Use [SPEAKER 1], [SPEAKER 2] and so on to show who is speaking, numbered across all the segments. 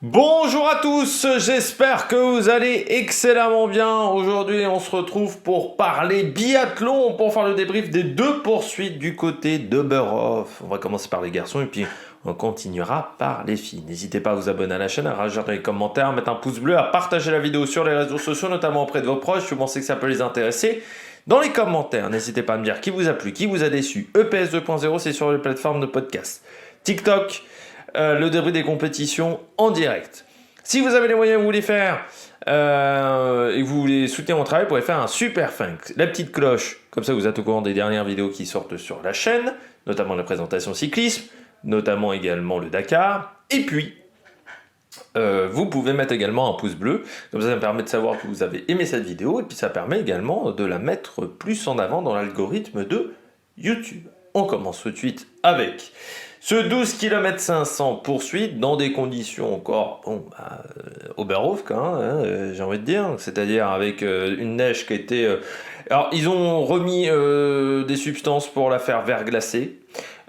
[SPEAKER 1] Bonjour à tous, j'espère que vous allez excellemment bien. Aujourd'hui, on se retrouve pour parler biathlon, pour faire le débrief des deux poursuites du côté d'Oberhof. On va commencer par les garçons et puis on continuera par les filles. N'hésitez pas à vous abonner à la chaîne, à réagir dans les commentaires, à mettre un pouce bleu, à partager la vidéo sur les réseaux sociaux, notamment auprès de vos proches si vous pensez que ça peut les intéresser. Dans les commentaires, n'hésitez pas à me dire qui vous a plu, qui vous a déçu. EPS 2.0, c'est sur les plateformes de podcast. TikTok, le débrief des compétitions en direct. Si vous avez les moyens, vous voulez faire et que vous voulez soutenir mon travail, vous pouvez faire un super thanks. La petite cloche, comme ça vous êtes au courant des dernières vidéos qui sortent sur la chaîne, notamment la présentation cyclisme, notamment également le Dakar. Et puis, vous pouvez mettre également un pouce bleu, comme ça me permet de savoir que vous avez aimé cette vidéo, et puis ça permet également de la mettre plus en avant dans l'algorithme de YouTube. On commence tout de suite avec ce 12 km 500 poursuite dans des conditions encore, Oberhof, j'ai envie de dire, c'est-à-dire avec une neige qui était... Alors, ils ont remis des substances pour la faire verglacer,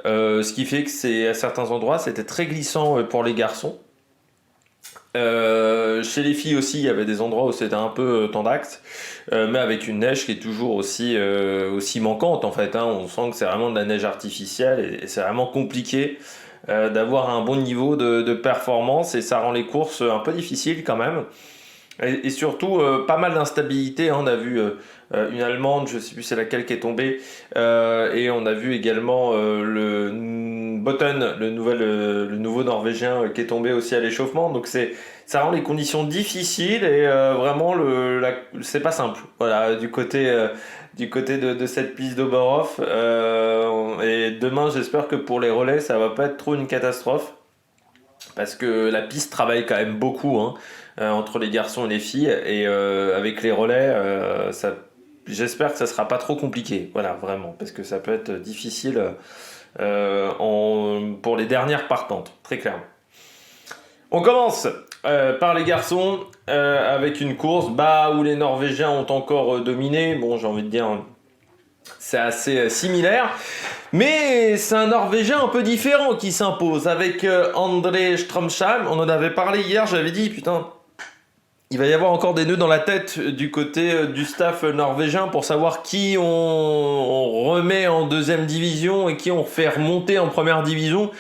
[SPEAKER 1] ce qui fait que c'est à certains endroits, c'était très glissant pour les garçons. Chez les filles aussi, il y avait des endroits où c'était un peu tendax, mais avec une neige qui est toujours aussi manquante en fait. On sent que c'est vraiment de la neige artificielle et c'est vraiment compliqué d'avoir un bon niveau de performance et ça rend les courses un peu difficiles quand même. Et surtout, pas mal d'instabilité. On a vu une Allemande, je sais plus c'est laquelle qui est tombée, et on a vu également le Botten, le nouveau Norvégien qui est tombé aussi à l'échauffement. Donc ça rend les conditions difficiles et vraiment c'est pas simple. Voilà, du côté de cette piste d'Oberhof. Et demain, j'espère que pour les relais, ça va pas être trop une catastrophe. Parce que la piste travaille quand même beaucoup entre les garçons et les filles. Et avec les relais, j'espère que ça sera pas trop compliqué. Voilà, vraiment. Parce que ça peut être difficile pour les dernières partantes, très clairement. On commence par les garçons avec une course où les Norvégiens ont encore dominé. Bon, j'ai envie de dire, c'est assez similaire. Mais c'est un Norvégien un peu différent qui s'impose avec André Strømsheim. On en avait parlé hier, j'avais dit, putain, il va y avoir encore des nœuds dans la tête du côté du staff norvégien pour savoir qui on remet en deuxième division et qui on fait remonter en première division.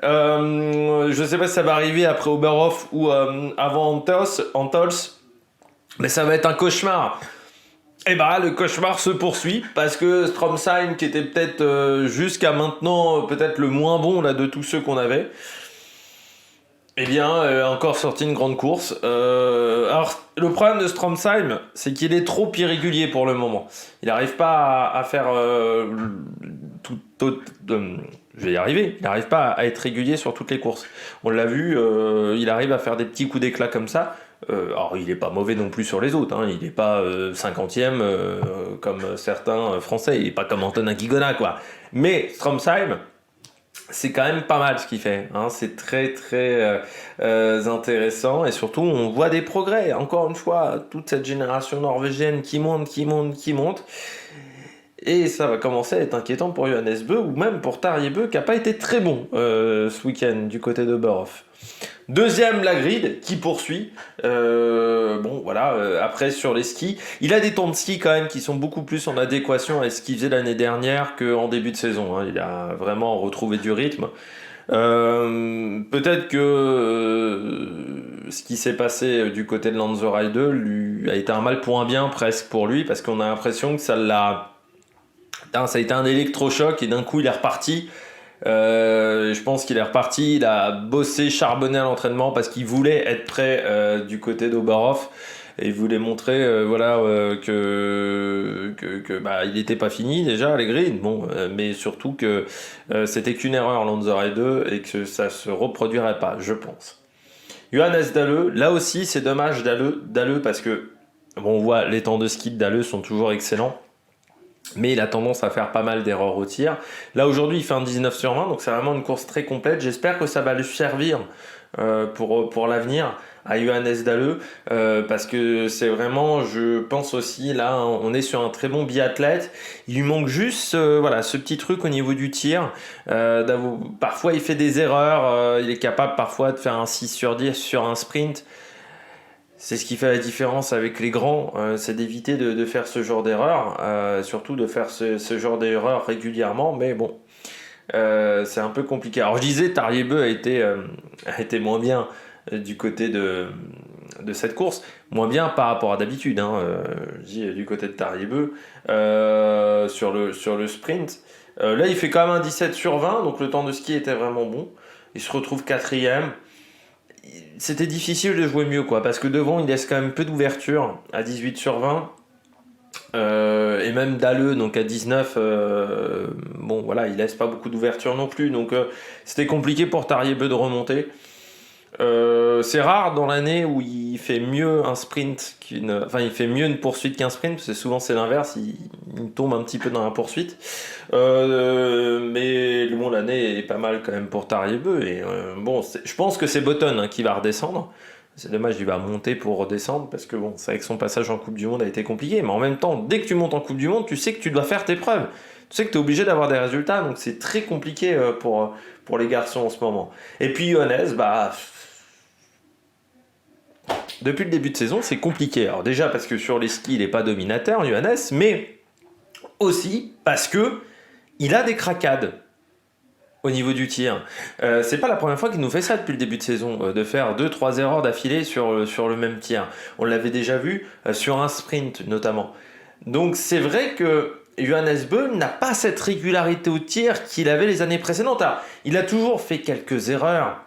[SPEAKER 1] Je sais pas si ça va arriver après Oberhof ou avant Antols, mais ça va être un cauchemar. Et le cauchemar se poursuit parce que Strømsheim, qui était peut-être jusqu'à maintenant peut-être le moins bon là de tous ceux qu'on avait, a encore sorti une grande course. Alors le problème de Strømsheim, c'est qu'il est trop irrégulier pour le moment. Il n'arrive pas à faire je vais y arriver. Il n'arrive pas à être régulier sur toutes les courses. On l'a vu, il arrive à faire des petits coups d'éclat comme ça. Alors il n'est pas mauvais non plus sur les autres, il n'est pas 50e comme certains français, il n'est pas comme Antonin Guigona quoi. Mais Strømsheim, c'est quand même pas mal ce qu'il fait, c'est très très intéressant et surtout on voit des progrès. Encore une fois, toute cette génération norvégienne qui monte. Et ça va commencer à être inquiétant pour Johannes Bö ou même pour Tarjei Bø qui n'a pas été très bon ce week-end du côté de Oberhof. Deuxième, la grid qui poursuit. Après sur les skis, il a des temps de ski quand même qui sont beaucoup plus en adéquation avec ce qu'il faisait l'année dernière qu'en début de saison. Il a vraiment retrouvé du rythme. Peut-être que ce qui s'est passé du côté de Lanzarote 2 lui a été un mal pour un bien presque pour lui parce qu'on a l'impression que ça a été un électrochoc et d'un coup il est reparti. Je pense qu'il est reparti, il a bossé, charbonné à l'entraînement parce qu'il voulait être prêt du côté d'Oberhof et il voulait montrer il n'était pas fini déjà les grilles, mais surtout que c'était qu'une erreur Lanzarote 2 et que ça se reproduirait pas, je pense. Johannes Dahle, là aussi c'est dommage Dahle parce que on voit les temps de ski de Dahle sont toujours excellents. Mais il a tendance à faire pas mal d'erreurs au tir. Là aujourd'hui il fait un 19 sur 20, donc c'est vraiment une course très complète. J'espère que ça va lui servir pour l'avenir. à Johannes Dalleux, parce que c'est vraiment, je pense aussi, là, on est sur un très bon biathlète. Il lui manque juste voilà, ce petit truc au niveau du tir. Parfois, il fait des erreurs. Il est capable parfois de faire un 6 sur 10 sur un sprint. C'est ce qui fait la différence avec les grands, c'est d'éviter de faire ce genre d'erreur, surtout de faire ce genre d'erreur régulièrement, mais bon, c'est un peu compliqué. Alors je disais, Tariebeu a été moins bien du côté de cette course, moins bien par rapport à d'habitude, hein, je dis du côté de Tariebeu, sur le sprint. Là, il fait quand même un 17 sur 20, donc le temps de ski était vraiment bon. Il se retrouve quatrième. C'était difficile de jouer mieux, quoi, parce que devant, il laisse quand même peu d'ouverture à 18 sur 20. Et même Dalleux, donc à 19, bon voilà, il laisse pas beaucoup d'ouverture non plus, donc c'était compliqué pour Tariebeu de remonter. C'est rare dans l'année où il fait mieux un sprint enfin il fait mieux une poursuite qu'un sprint, parce que souvent c'est l'inverse, il tombe un petit peu dans la poursuite. Mais bon, l'année est pas mal quand même pour Tariebeu, et bon, je pense que c'est Button, hein, qui va redescendre. C'est dommage, il va monter pour redescendre, parce que bon, c'est vrai que son passage en Coupe du Monde a été compliqué, mais en même temps, dès que tu montes en Coupe du Monde, tu sais que tu dois faire tes preuves. Tu sais que tu es obligé d'avoir des résultats, donc c'est très compliqué pour les garçons en ce moment. Et puis Johannes, bah, depuis le début de saison, c'est compliqué. Alors déjà parce que sur les skis, il n'est pas dominateur, Johannes, mais aussi parce que il a des craquades au niveau du tir. C'est pas la première fois qu'il nous fait ça depuis le début de saison, de faire 2-3 erreurs d'affilée sur le même tir. On l'avait déjà vu sur un sprint notamment. Donc c'est vrai que Johannes Beu n'a pas cette régularité au tir qu'il avait les années précédentes. Alors, il a toujours fait quelques erreurs,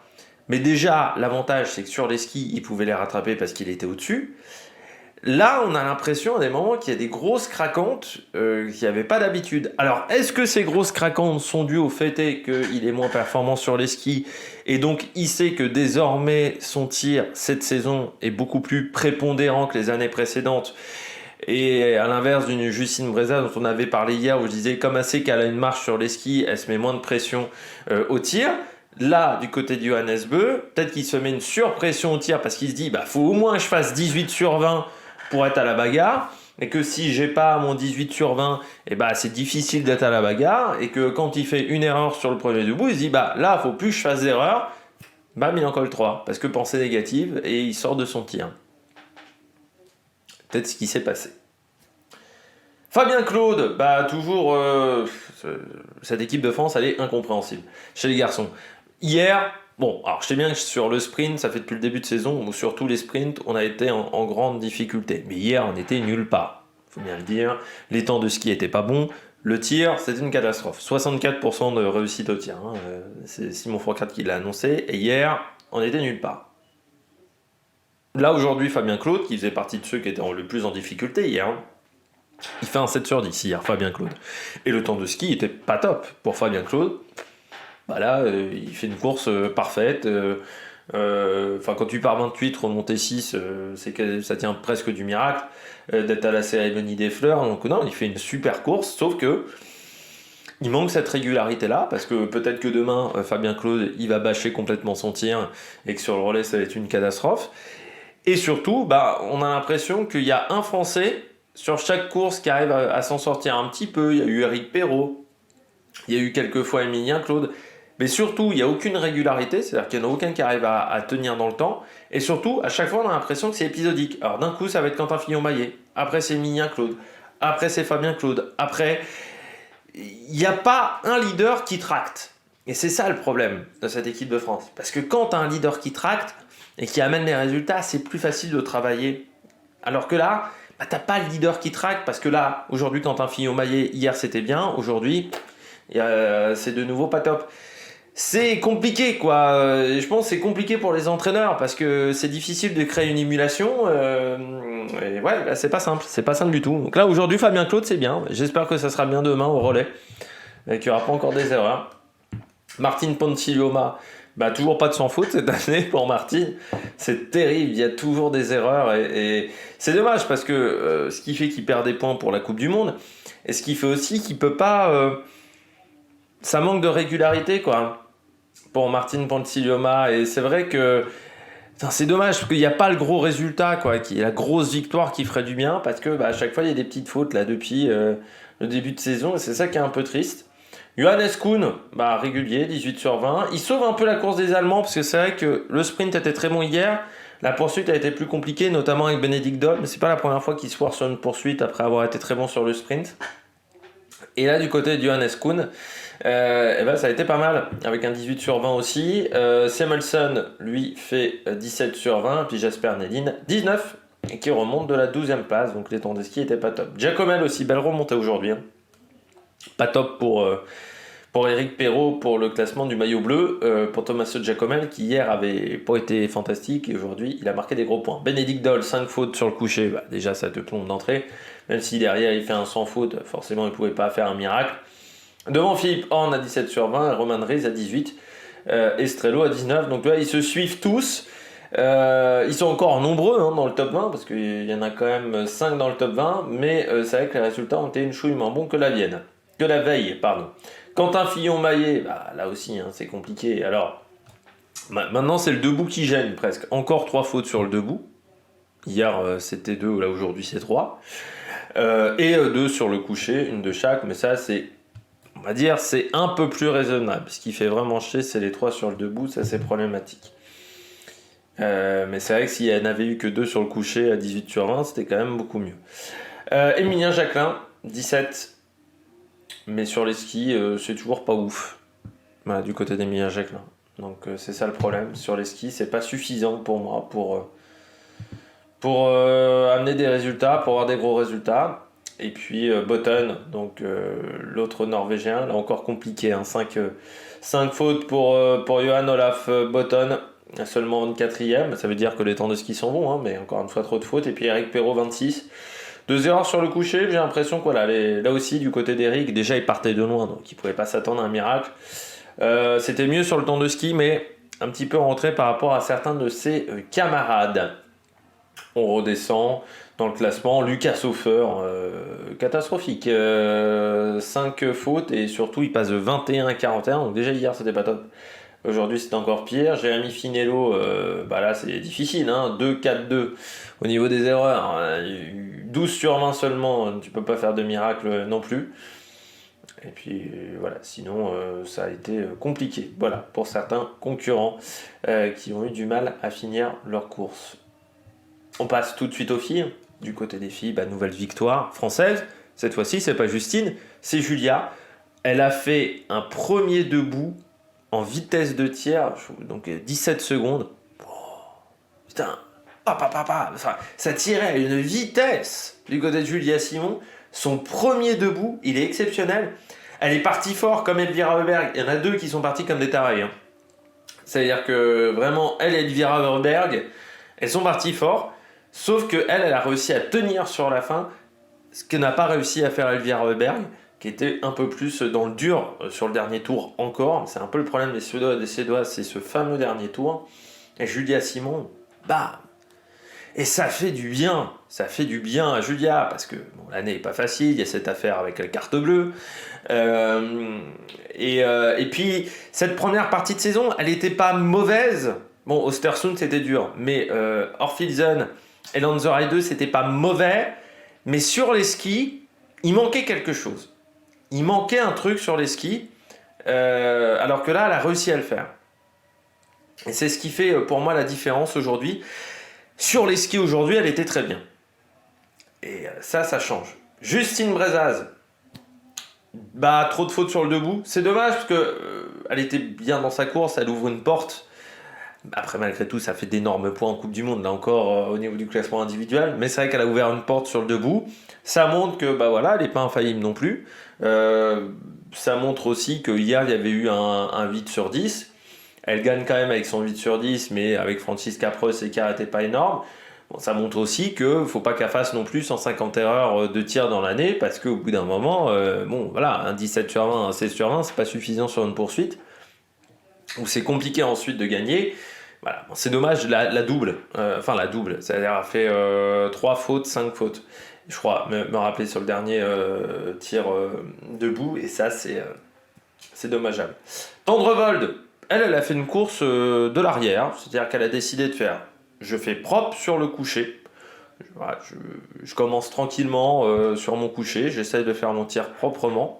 [SPEAKER 1] mais déjà l'avantage c'est que sur les skis il pouvait les rattraper parce qu'il était au-dessus. Là, on a l'impression à des moments qu'il y a des grosses craquantes qu'il n'y avait pas d'habitude. Alors, est-ce que ces grosses craquantes sont dues au fait qu'il est moins performant sur les skis, et donc il sait que désormais son tir cette saison est beaucoup plus prépondérant que les années précédentes, et à l'inverse d'une Justine Breza dont on avait parlé hier, où je disais comme elle sait qu'elle a une marche sur les skis, elle se met moins de pression au tir. Là, du côté du Johannes Beu, peut-être qu'il se met une surpression au tir parce qu'il se dit faut au moins que je fasse 18 sur 20 pour être à la bagarre, et que si j'ai pas mon 18 sur 20, c'est difficile d'être à la bagarre, et que quand il fait une erreur sur le premier debout, il se dit là, faut plus que je fasse d'erreur, il en colle 3, parce que pensée négative, et il sort de son tir. Peut-être ce qui s'est passé. Fabien Claude, toujours, cette équipe de France, elle est incompréhensible chez les garçons. Hier, bon, alors je sais bien que sur le sprint, ça fait depuis le début de saison, où sur tous les sprints, on a été en grande difficulté. Mais hier, on était nulle part, faut bien le dire. Les temps de ski étaient pas bons. Le tir, c'était une catastrophe. 64% de réussite au tir, hein. C'est Simon Fourcade qui l'a annoncé. Et hier, on était nulle part. Là, aujourd'hui, Fabien Claude, qui faisait partie de ceux qui étaient le plus en difficulté hier, il fait un 7 sur 10 hier, Fabien Claude. Et le temps de ski était pas top pour Fabien Claude. Là, il fait une course parfaite. Quand tu pars 28, remonter 6, c'est que ça tient presque du miracle d'être à la cérémonie des fleurs. Donc non, il fait une super course, sauf que il manque cette régularité-là, parce que peut-être que demain, Fabien Claude, il va bâcher complètement son tir, et que sur le relais, ça va être une catastrophe. Et surtout, on a l'impression qu'il y a un Français sur chaque course qui arrive à s'en sortir un petit peu. Il y a eu Eric Perrault, il y a eu quelques fois Emilien Claude. Mais surtout, il n'y a aucune régularité, c'est-à-dire qu'il n'y en a aucun qui arrive à tenir dans le temps. Et surtout, à chaque fois, on a l'impression que c'est épisodique. Alors d'un coup, ça va être Quentin Fillon-Maillet. Après, c'est Emilien Claude. Après, c'est Fabien Claude. Après, il n'y a pas un leader qui tracte. Et c'est ça le problème de cette équipe de France. Parce que quand tu as un leader qui tracte et qui amène les résultats, c'est plus facile de travailler. Alors que là, t'as pas le leader qui tracte, parce que là, aujourd'hui, Quentin Fillon-Maillet, hier, c'était bien. Aujourd'hui, c'est de nouveau pas top. C'est compliqué, quoi. Je pense que c'est compliqué pour les entraîneurs, parce que c'est difficile de créer une émulation. Et ouais, là, c'est pas simple. C'est pas simple du tout. Donc là, aujourd'hui, Fabien Claude, c'est bien. J'espère que ça sera bien demain au relais, et qu'il n'y aura pas encore des erreurs. Martine Pontiglioma, toujours pas de sans faute cette année pour Martine. C'est terrible, il y a toujours des erreurs, et c'est dommage, parce que ce qui fait qu'il perd des points pour la Coupe du Monde, et ce qui fait aussi qu'il peut pas... ça manque de régularité, quoi, pour Martine Pontiglioma. Et c'est vrai que Putain, c'est dommage parce qu'il n'y a pas le gros résultat, quoi, qui est la grosse victoire qui ferait du bien, parce que à chaque fois il y a des petites fautes là depuis le début de saison, et c'est ça qui est un peu triste. Johannes Kuhn, régulier, 18 sur 20. Il sauve un peu la course des Allemands, parce que c'est vrai que le sprint était très bon hier. La poursuite a été plus compliquée, notamment avec Benedict Doll, mais c'est pas la première fois qu'il se foire sur une poursuite après avoir été très bon sur le sprint. Et là, du côté de Johannes Kuhn, ça a été pas mal, avec un 18 sur 20 aussi. Samuelson, lui, fait 17 sur 20, puis Jasper Nedin, 19, et qui remonte de la 12e place, donc les temps de ski n'étaient pas top. Giacomel aussi, belle remontée aujourd'hui. Pas top pour Eric Perrault pour le classement du maillot bleu, pour Tommaso Giacomel qui hier avait pas été fantastique et aujourd'hui il a marqué des gros points. Benedict Doll, 5 fautes sur le coucher, déjà ça te plombe d'entrée, même si derrière il fait un sans faute, forcément il pouvait pas faire un miracle. Devant Philippe Horn à 17 sur 20, Roman Rees à 18, Estrello à 19, donc là ils se suivent tous. Ils sont encore nombreux dans le top 20 parce qu'il y en a quand même 5 dans le top 20, mais c'est vrai que les résultats ont été une chouille moins bons que la veille, pardon. Quentin Fillon-Maillet, là aussi c'est compliqué. Alors maintenant c'est le debout qui gêne presque. Encore 3 fautes sur le debout. Hier c'était 2, là aujourd'hui c'est 3. Et 2 sur le coucher, une de chaque, mais ça c'est, on va dire, c'est un peu plus raisonnable. Ce qui fait vraiment chier, c'est les 3 sur le debout, ça c'est problématique. Mais c'est vrai que s'il n'y en avait eu que 2 sur le coucher à 18 sur 20, c'était quand même beaucoup mieux. Émilien Jacquelin, 17, mais sur les skis, c'est toujours pas ouf. Voilà, du côté d'Emilien Jacquelin. Donc c'est ça le problème. Sur les skis, c'est pas suffisant pour moi pour amener des résultats, pour avoir des gros résultats. Et puis Botten, donc l'autre Norvégien, là encore compliqué. 5 fautes pour Johan Olaf Botten. Seulement 24e, ça veut dire que les temps de ski sont bons, mais encore une fois trop de fautes. Et puis Eric Perrault, 26. 2 erreurs sur le coucher, j'ai l'impression que là aussi du côté d'Eric, déjà il partait de loin, donc il ne pouvait pas s'attendre à un miracle. C'était mieux sur le temps de ski, mais un petit peu en retrait par rapport à certains de ses camarades. On redescend dans le classement, Lucas Hofer, catastrophique. 5 fautes et surtout il passe de 21 à 41, donc déjà hier c'était pas top. Aujourd'hui c'est encore pire. Jérémy Finello, là c'est difficile, 2-4-2 au niveau des erreurs. 12 sur 20 seulement, tu peux pas faire de miracle non plus. Et puis voilà, sinon ça a été compliqué. Voilà, pour certains concurrents qui ont eu du mal à finir leur course. On passe tout de suite aux filles. Du côté des filles, nouvelle victoire française. Cette fois-ci, c'est pas Justine, c'est Julia. Elle a fait un premier debout en vitesse de tiers, donc 17 secondes. Putain, ça tirait à une vitesse du côté de Julia Simon. Son premier debout, il est exceptionnel. Elle est partie fort comme Elvira Heuberg. Il y en a 2 qui sont partis comme des tarés. C'est-à-dire que vraiment, elle et Elvira Heuberg, elles sont parties fort. Sauf qu'elle a réussi à tenir sur la fin, ce que n'a pas réussi à faire Elvira Heuberg, qui était un peu plus dans le dur sur le dernier tour encore. C'est un peu le problème des Suédois, c'est ce fameux dernier tour. Et Julia Simon, et ça fait du bien à Julia, parce que l'année n'est pas facile, il y a cette affaire avec la carte bleue. Et puis, cette première partie de saison, elle n'était pas mauvaise. Bon, Östersund, c'était dur, mais Orfilsen et Lanzerheide 2, c'était pas mauvais. Mais sur les skis, il manquait quelque chose. Il manquait un truc sur les skis, alors que là, elle a réussi à le faire. Et c'est ce qui fait pour moi la différence aujourd'hui. Sur les skis aujourd'hui, elle était très bien. Et ça change. Justine Brezaz, trop de fautes sur le debout. C'est dommage parce que elle était bien dans sa course, elle ouvre une porte. Après, malgré tout, ça fait d'énormes points en Coupe du Monde, là encore au niveau du classement individuel. Mais c'est vrai qu'elle a ouvert une porte sur le debout. Ça montre que, elle n'est pas infaillible non plus. Ça montre aussi qu'hier, il y avait eu un 8 sur 10. Elle gagne quand même avec son 8 sur 10, mais avec Franziska Preuss, l'écart n'était pas énorme. Bon, ça montre aussi qu'il ne faut pas qu'elle fasse non plus 150 erreurs de tir dans l'année, parce qu'au bout d'un moment, un 17 sur 20, un 16 sur 20, c'est pas suffisant sur une poursuite, où c'est compliqué ensuite de gagner. Voilà, c'est dommage, la double, la double, c'est-à-dire elle a fait 3 fautes, 5 fautes. Je crois me rappeler sur le dernier tir debout, et ça c'est dommageable. Tendrevold, elle a fait une course de l'arrière, c'est-à-dire qu'elle a décidé de faire je fais propre sur le coucher. Voilà, je commence tranquillement sur mon coucher, j'essaye de faire mon tir proprement.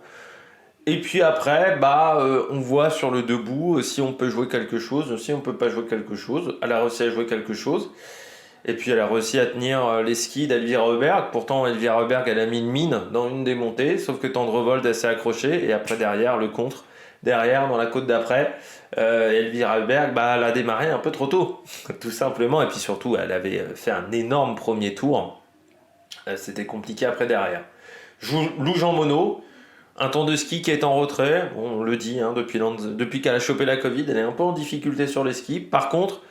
[SPEAKER 1] Et puis après, on voit sur le debout si on peut jouer quelque chose, si on peut pas jouer quelque chose. Elle a réussi à jouer quelque chose. Et puis elle a réussi à tenir les skis d'Elvira Heuberg. Pourtant, Elvira Heuberg, elle a mis une mine dans une des montées, sauf que Tendrevold, elle s'est accrochée. Et après, derrière, le contre, derrière, dans la côte d'après, Elvira Heuberg, elle a démarré un peu trop tôt, tout simplement. Et puis surtout, elle avait fait un énorme premier tour. C'était compliqué après derrière. Lou Jean Monod, un temps de ski qui est en retrait. Bon, on le dit, depuis qu'elle a chopé la Covid, elle est un peu en difficulté sur les skis. Par contre,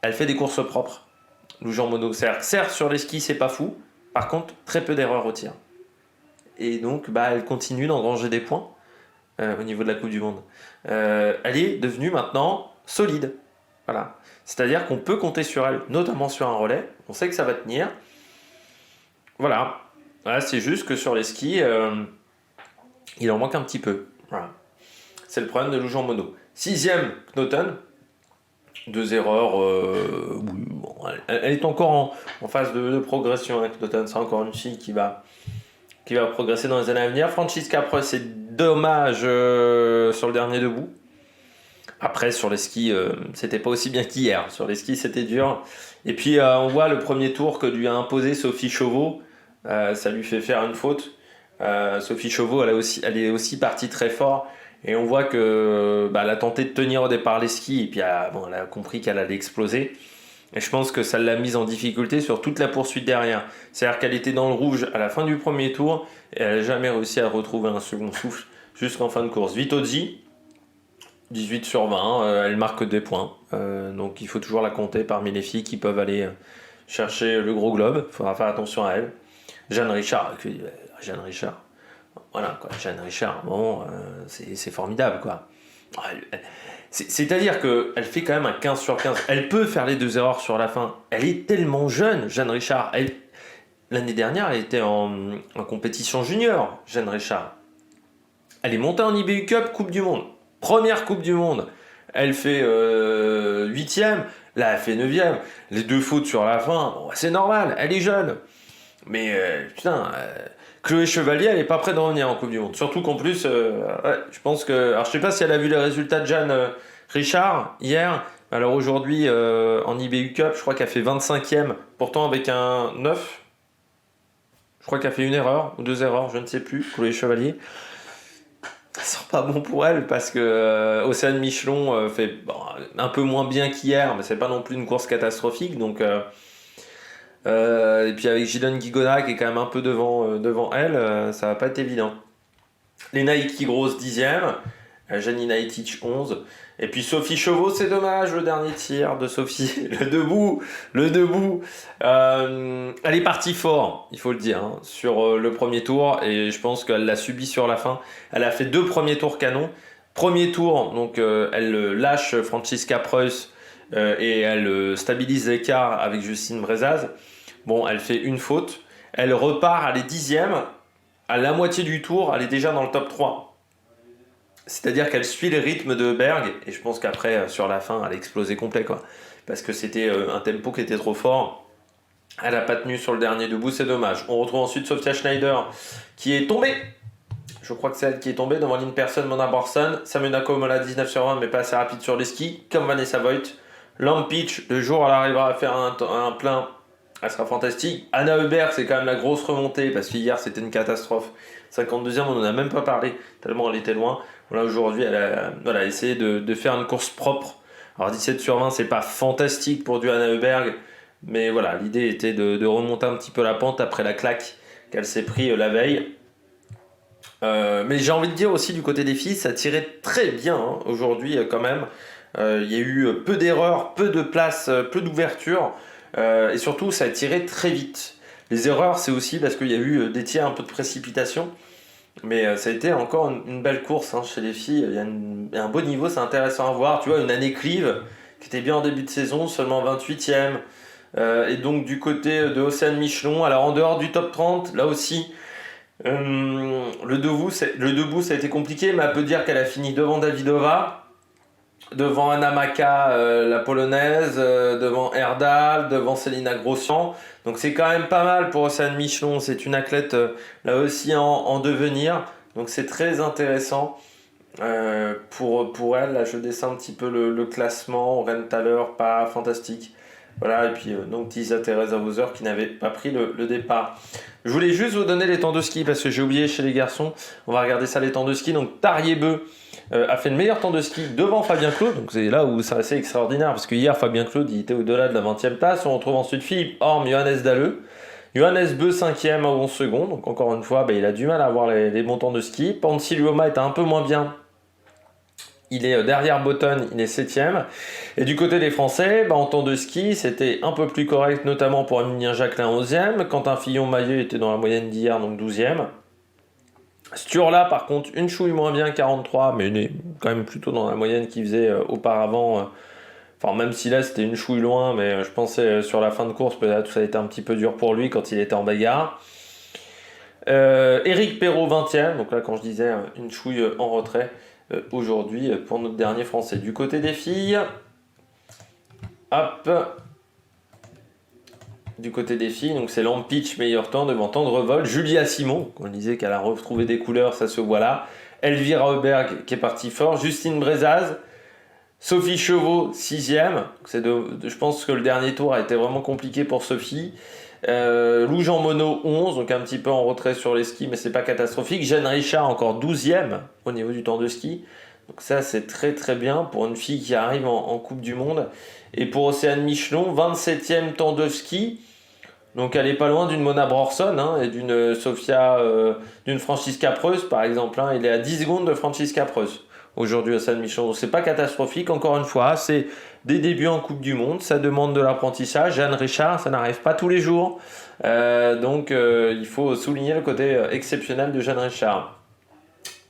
[SPEAKER 1] elle fait des courses propres. Lou Jean Monod, certes, sur les skis, c'est pas fou. Par contre, très peu d'erreurs au tir. Et donc, elle continue d'engranger des points au niveau de la Coupe du Monde. Elle est devenue maintenant solide. Voilà. C'est-à-dire qu'on peut compter sur elle, notamment sur un relais. On sait que ça va tenir. Voilà. C'est juste que sur les skis, il en manque un petit peu. Voilà. C'est le problème de Lou Jean Monod. 6e, Knoten. 2 erreurs. Elle est encore en phase de progression. Knoten, c'est encore une fille qui va progresser dans les années à venir. Franziska Preuss, c'est dommage sur le dernier debout. Après, sur les skis, c'était pas aussi bien qu'hier. Sur les skis, c'était dur. Et puis, on voit le premier tour que lui a imposé Sophie Chauveau. Ça lui fait faire une faute. Sophie Chauveau, elle est aussi partie très fort. Et on voit que elle a tenté de tenir au départ les skis. Et puis, elle a compris qu'elle allait exploser. Et je pense que ça l'a mise en difficulté sur toute la poursuite derrière. C'est-à-dire qu'elle était dans le rouge à la fin du premier tour. Et elle n'a jamais réussi à retrouver un second souffle jusqu'en fin de course. Vitozzi, 18 sur 20, elle marque des points. Donc il faut toujours la compter parmi les filles qui peuvent aller chercher le gros globe. Il faudra faire attention à elle. Jeanne Richard. Voilà, quoi. Jeanne Richard, c'est formidable, quoi. C'est-à-dire qu'elle fait quand même un 15 sur 15. Elle peut faire les 2 erreurs sur la fin. Elle est tellement jeune, Jeanne Richard. L'année dernière, elle était en compétition junior, Jeanne Richard. Elle est montée en IBU Cup, Coupe du Monde. Première Coupe du Monde. Elle fait 8e. Là, elle fait 9e. Les 2 fautes sur la fin, c'est normal, elle est jeune. Mais Chloé Chevalier, elle n'est pas prête de revenir en Coupe du Monde. Surtout qu'en plus, je pense que... Alors, je sais pas si elle a vu les résultats de Jeanne Richard hier. Alors aujourd'hui, en IBU Cup, je crois qu'elle fait 25e. Pourtant, avec un 9. Je crois qu'elle a fait une erreur, ou 2 erreurs, je ne sais plus, Chloé Chevalier. Ça sent pas bon pour elle, parce que Océane Michelon fait un peu moins bien qu'hier, mais c'est pas non plus une course catastrophique. Donc... et puis avec Gillian Guigona qui est quand même un peu devant elle, ça va pas être évident. Lena Hickey-Gross 10e, Janina Etich 11, et puis Sophie Chauveau, c'est dommage le dernier tir de Sophie, le debout, elle est partie fort, il faut le dire, sur le premier tour, et je pense qu'elle l'a subi sur la fin. Elle a fait 2 premiers tours canon. Premier tour, donc elle lâche Franziska Preuss et elle stabilise l'écart avec Justine Brezaz. Bon, elle fait une faute. Elle repart, elle est 10e. À la moitié du tour, elle est déjà dans le top 3. C'est-à-dire qu'elle suit le rythme de Berg. Et je pense qu'après, sur la fin, elle a explosé complet, quoi. Parce que c'était un tempo qui était trop fort. Elle n'a pas tenu sur le dernier debout, c'est dommage. On retrouve ensuite Sofia Schneider, qui est tombée. Je crois que c'est elle qui est tombée devant Lynn Persson, Mona Borson. Samena Komola, 19 sur 20, mais pas assez rapide sur les skis, comme Vanessa Voigt. Lampitch, le jour où elle arrivera à faire un plein, elle sera fantastique. Anna Heuberg, c'est quand même la grosse remontée, parce qu'hier c'était une catastrophe. 52e, on n'en a même pas parlé, tellement elle était loin. Voilà, aujourd'hui, elle a essayé de faire une course propre. Alors 17 sur 20, c'est pas fantastique pour du Anna Heuberg, mais voilà, l'idée était de remonter un petit peu la pente après la claque qu'elle s'est pris la veille. Mais j'ai envie de dire aussi du côté des filles, ça tirait très bien aujourd'hui quand même. Il y a eu peu d'erreurs, peu de places, peu d'ouverture, et surtout ça a tiré très vite. Les erreurs, c'est aussi parce qu'il y a eu des tirs, un peu de précipitation, mais ça a été encore une belle course chez les filles. Il y a un beau niveau, c'est intéressant à voir. Tu vois, une année Clive qui était bien en début de saison, seulement 28e. Et donc du côté de Océane Michelon, alors en dehors du top 30, là aussi, le debout ça a été compliqué, mais elle peut dire qu'elle a fini devant Davidova. Devant Anna Maka, la polonaise, devant Erdal, devant Célina Grossian. Donc c'est quand même pas mal pour Océane Michelon. C'est une athlète là aussi en devenir. Donc c'est très intéressant pour elle. Là je descends un petit peu le classement. Renthaler, pas fantastique. Voilà, et puis donc Tisa Teresa Hauser qui n'avait pas pris le départ. Je voulais juste vous donner les temps de ski parce que j'ai oublié chez les garçons. On va regarder ça, les temps de ski. Donc Tariebeu a fait le meilleur temps de ski devant Fabien Claude. Donc c'est là où c'est assez extraordinaire parce que hier Fabien Claude il était au-delà de la 20e place. On retrouve ensuite Philippe Orme, Johannes Dalleux. Johannes Beu 5e à 11 secondes. Donc encore une fois, il a du mal à avoir les bons temps de ski. Pansy Luoma est un peu moins bien. Il est derrière Botton, il est 7e. Et du côté des Français, en temps de ski, c'était un peu plus correct, notamment pour Emilien Jacquelin 11e. Quentin Fillon-Maillet était dans la moyenne d'hier, donc 12e. Sturla, par contre, une chouille moins bien, 43, mais il est quand même plutôt dans la moyenne qu'il faisait auparavant. Enfin, même si là, c'était une chouille loin, mais je pensais sur la fin de course, peut-être ça a été un petit peu dur pour lui quand il était en bagarre. Éric Perrault, 20e. Donc là, quand je disais une chouille en retrait, aujourd'hui pour notre dernier français. Du côté des filles, hop, du côté des filles, donc c'est Lampitch, meilleur temps devant Tendrevol, Julia Simon, on disait qu'elle a retrouvé des couleurs, ça se voit là, Elvira Heuberg qui est partie fort, Justine Brezaz, Sophie Chevaux 6e, je pense que le dernier tour a été vraiment compliqué pour Sophie. Lou Jean Monod 11, donc un petit peu en retrait sur les skis, mais c'est pas catastrophique. Jeanne Richard encore 12e au niveau du temps de ski. Donc ça c'est très très bien pour une fille qui arrive en Coupe du Monde. Et pour Océane Michelon, 27e temps de ski. Donc elle est pas loin d'une Mona Brorson et d'une Sofia, d'une Francisca Preuss par exemple. Il est à 10 secondes de Francisca Preuss aujourd'hui Océane Michelon. Donc c'est pas catastrophique, encore une fois, c'est des débuts en Coupe du Monde, ça demande de l'apprentissage. Jeanne Richard, ça n'arrive pas tous les jours. Donc il faut souligner le côté exceptionnel de Jeanne Richard.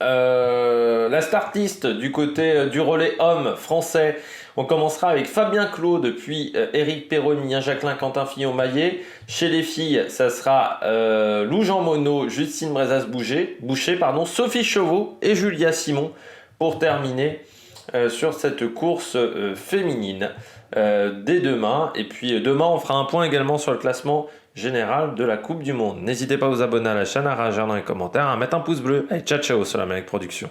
[SPEAKER 1] La startiste du côté du relais homme français, on commencera avec Fabien Claude, puis Éric Perrault, Emilien Jacquelin, Quentin Fillon-Maillet. Chez les filles, ça sera Lou Jean Monod, Justine Brezaz-Boucher, Sophie Chevaux et Julia Simon pour terminer sur cette course féminine dès demain. Et puis demain, on fera un point également sur le classement général de la Coupe du Monde. N'hésitez pas à vous abonner à la chaîne, à réagir dans les commentaires, à mettre un pouce bleu. Et ciao ciao sur la Mec Production.